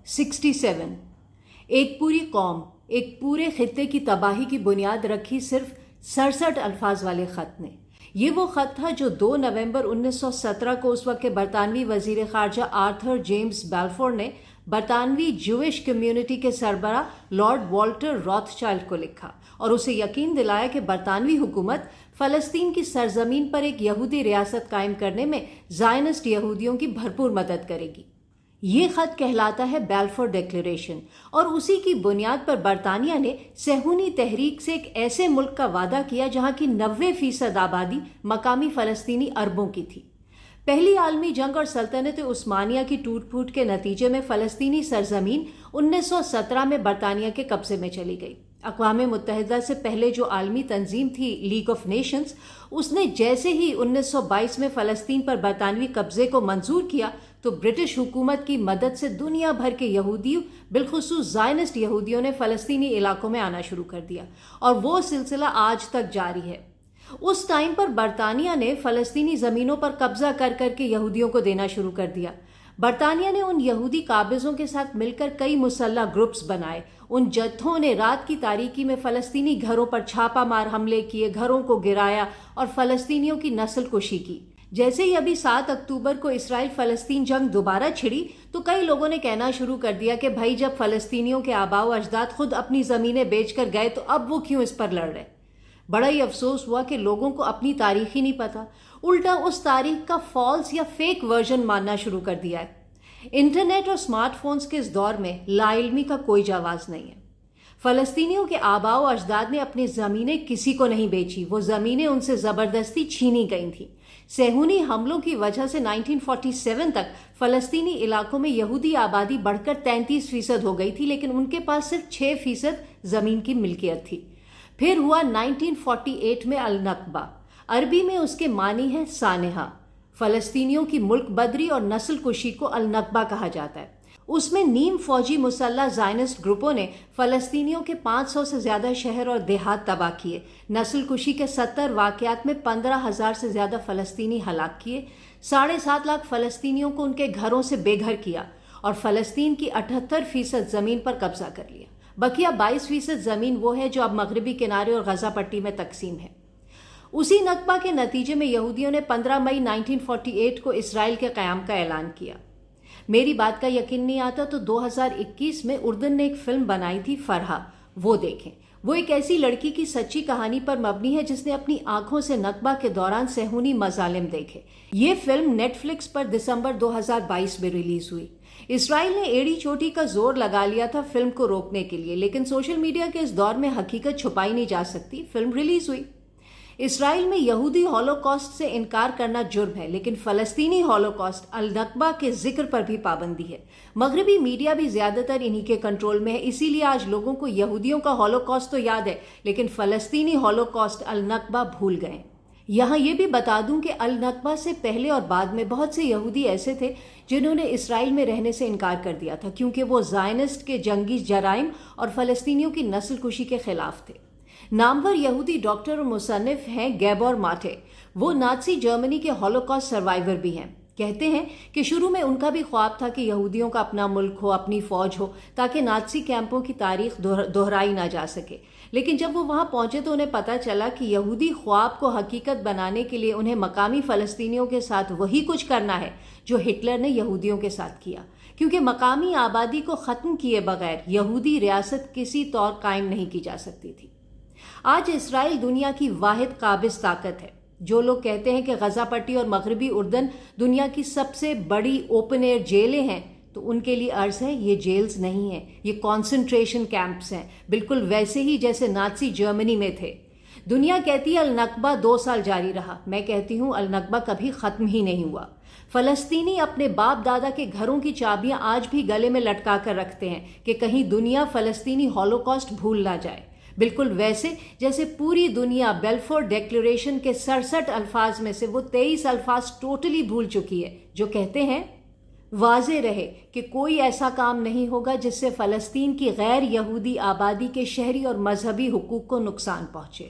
67 ایک پوری قوم، ایک پورے خطے کی تباہی کی بنیاد رکھی صرف 67 الفاظ والے خط نے۔ یہ وہ خط تھا جو 2 نومبر 1917 کو اس وقت کے برطانوی وزیر خارجہ آرتھر جیمز بیلفور نے برطانوی جوئش کمیونٹی کے سربراہ لارڈ والٹر روتھ چائلڈ کو لکھا اور اسے یقین دلایا کہ برطانوی حکومت فلسطین کی سرزمین پر ایک یہودی ریاست قائم کرنے میں زائنسٹ یہودیوں کی بھرپور مدد کرے گی۔ یہ خط کہلاتا ہے بیلفور ڈکلیریشن، اور اسی کی بنیاد پر برطانیہ نے صہیونی تحریک سے ایک ایسے ملک کا وعدہ کیا جہاں کی 90% آبادی مقامی فلسطینی عربوں کی تھی۔ پہلی عالمی جنگ اور سلطنت عثمانیہ کی ٹوٹ پھوٹ کے نتیجے میں فلسطینی سرزمین 1917 میں برطانیہ کے قبضے میں چلی گئی۔ اقوام متحدہ سے پہلے جو عالمی تنظیم تھی لیگ آف نیشنز، اس نے جیسے ہی 1922 میں فلسطین پر برطانوی قبضے کو منظور کیا تو برٹش حکومت کی مدد سے دنیا بھر کے یہودیوں، بالخصوص زائنسٹ یہودیوں نے فلسطینی علاقوں میں آنا شروع کر دیا، اور وہ سلسلہ آج تک جاری ہے۔ اس ٹائم پر برطانیہ نے فلسطینی زمینوں پر قبضہ کر کے یہودیوں کو دینا شروع کر دیا۔ برطانیہ نے ان یہودی قابضوں کے ساتھ مل کر کئی مسلح گروپس بنائے۔ ان جتھوں نے رات کی تاریکی میں فلسطینی گھروں پر چھاپہ مار حملے کیے، گھروں کو گرایا اور فلسطینیوں کی نسل کشی کی۔ جیسے ہی ابھی 7 اکتوبر کو اسرائیل فلسطین جنگ دوبارہ چھڑی تو کئی لوگوں نے کہنا شروع کر دیا کہ بھائی جب فلسطینیوں کے آباء و اجداد خود اپنی زمینیں بیچ کر گئے تو اب وہ کیوں اس پر لڑ رہے۔ بڑا ہی افسوس ہوا کہ لوگوں کو اپنی تاریخ ہی نہیں پتا، الٹا اس تاریخ کا فالس یا فیک ورژن ماننا شروع کر دیا ہے۔ انٹرنیٹ اور سمارٹ فونز کے اس دور میں لا علمی کا کوئی جواز نہیں ہے۔ فلسطینیوں کے آباء و اجداد نے اپنی زمینیں کسی کو نہیں بیچی، وہ زمینیں ان سے زبردستی چھینی گئی تھیں۔ صہیونی حملوں کی وجہ سے 1947 تک فلسطینی علاقوں میں یہودی آبادی بڑھ کر 33% ہو گئی تھی، لیکن ان کے پاس صرف 6% زمین کی ملکیت تھی۔ پھر ہوا 1948 میں النکبہ، عربی میں اس کے معنی ہے سانحہ۔ فلسطینیوں کی ملک بدری اور نسل کشی کو النکبہ کہا جاتا ہے۔ اس میں نیم فوجی مسلح زائنسٹ گروپوں نے فلسطینیوں کے 500 سے زیادہ شہر اور دیہات تباہ کیے، نسل کشی کے 70 واقعات میں 15,000 سے زیادہ فلسطینی ہلاک کیے، 7.5 لاکھ فلسطینیوں کو ان کے گھروں سے بے گھر کیا اور فلسطین کی 78% زمین پر قبضہ کر لیا۔ بقیہ 22% زمین وہ ہے جو اب مغربی کنارے اور غزہ پٹی میں تقسیم ہے۔ اسی نکبہ کے نتیجے میں یہودیوں نے 15 مئی 1948 کو اسرائیل کے قیام کا اعلان کیا۔ میری بات کا یقین نہیں آتا تو 2021 میں اردن نے ایک فلم بنائی تھی فرحہ، وہ دیکھیں۔ وہ ایک ایسی لڑکی کی سچی کہانی پر مبنی ہے جس نے اپنی آنکھوں سے نکبہ کے دوران صہیونی مظالم دیکھے۔ یہ فلم نیٹ فلکس پر دسمبر 2022 میں ریلیز ہوئی۔ اسرائیل نے ایڑی چوٹی کا زور لگا لیا تھا فلم کو روکنے کے لیے، لیکن سوشل میڈیا کے اس دور میں حقیقت چھپائی نہیں جا سکتی۔ فلم ریلیز ہوئی۔ اسرائیل میں یہودی ہولوکاسٹ سے انکار کرنا جرم ہے، لیکن فلسطینی ہولوکاسٹ النکبہ کے ذکر پر بھی پابندی ہے۔ مغربی میڈیا بھی زیادہ تر انہی کے کنٹرول میں ہے، اسی لیے آج لوگوں کو یہودیوں کا ہولوکاسٹ تو یاد ہے لیکن فلسطینی ہولوکاسٹ النکبہ بھول گئے۔ یہاں یہ بھی بتا دوں کہ النکبہ سے پہلے اور بعد میں بہت سے یہودی ایسے تھے جنہوں نے اسرائیل میں رہنے سے انکار کر دیا تھا کیونکہ وہ زائنسٹ کے جنگی جرائم اور فلسطینیوں کی نسل کشی کے خلاف تھے۔ نامور یہودی ڈاکٹر اور مصنف ہیں گیبور ماٹے۔ وہ نازی جرمنی کے ہولوکاسٹ سروائیور بھی ہیں۔ کہتے ہیں کہ شروع میں ان کا بھی خواب تھا کہ یہودیوں کا اپنا ملک ہو، اپنی فوج ہو، تاکہ نازی کیمپوں کی تاریخ دہرائی نہ جا سکے۔ لیکن جب وہ وہاں پہنچے تو انہیں پتہ چلا کہ یہودی خواب کو حقیقت بنانے کے لیے انہیں مقامی فلسطینیوں کے ساتھ وہی کچھ کرنا ہے جو ہٹلر نے یہودیوں کے ساتھ کیا، کیونکہ مقامی آبادی کو ختم کیے بغیر یہودی ریاست کسی طور قائم نہیں کی جا سکتی تھی۔ آج اسرائیل دنیا کی واحد قابض طاقت ہے۔ جو لوگ کہتے ہیں کہ غزہ پٹی اور مغربی اردن دنیا کی سب سے بڑی اوپن ایئر جیلیں ہیں تو ان کے لیے عرض ہے یہ جیلز نہیں ہیں، یہ کانسنٹریشن کیمپس ہیں، بالکل ویسے ہی جیسے نازی جرمنی میں تھے۔ دنیا کہتی ہے النکبہ 2 سال جاری رہا، میں کہتی ہوں النکبہ کبھی ختم ہی نہیں ہوا۔ فلسطینی اپنے باپ دادا کے گھروں کی چابیاں آج بھی گلے میں لٹکا کر رکھتے ہیں کہ کہیں دنیا فلسطینی ہولوکاسٹ بھول نہ جائے، بالکل ویسے جیسے پوری دنیا بیلفور ڈکلیریشن کے 67 الفاظ میں سے وہ 23 الفاظ ٹوٹلی بھول چکی ہے جو کہتے ہیں واضح رہے کہ کوئی ایسا کام نہیں ہوگا جس سے فلسطین کی غیر یہودی آبادی کے شہری اور مذہبی حقوق کو نقصان پہنچے۔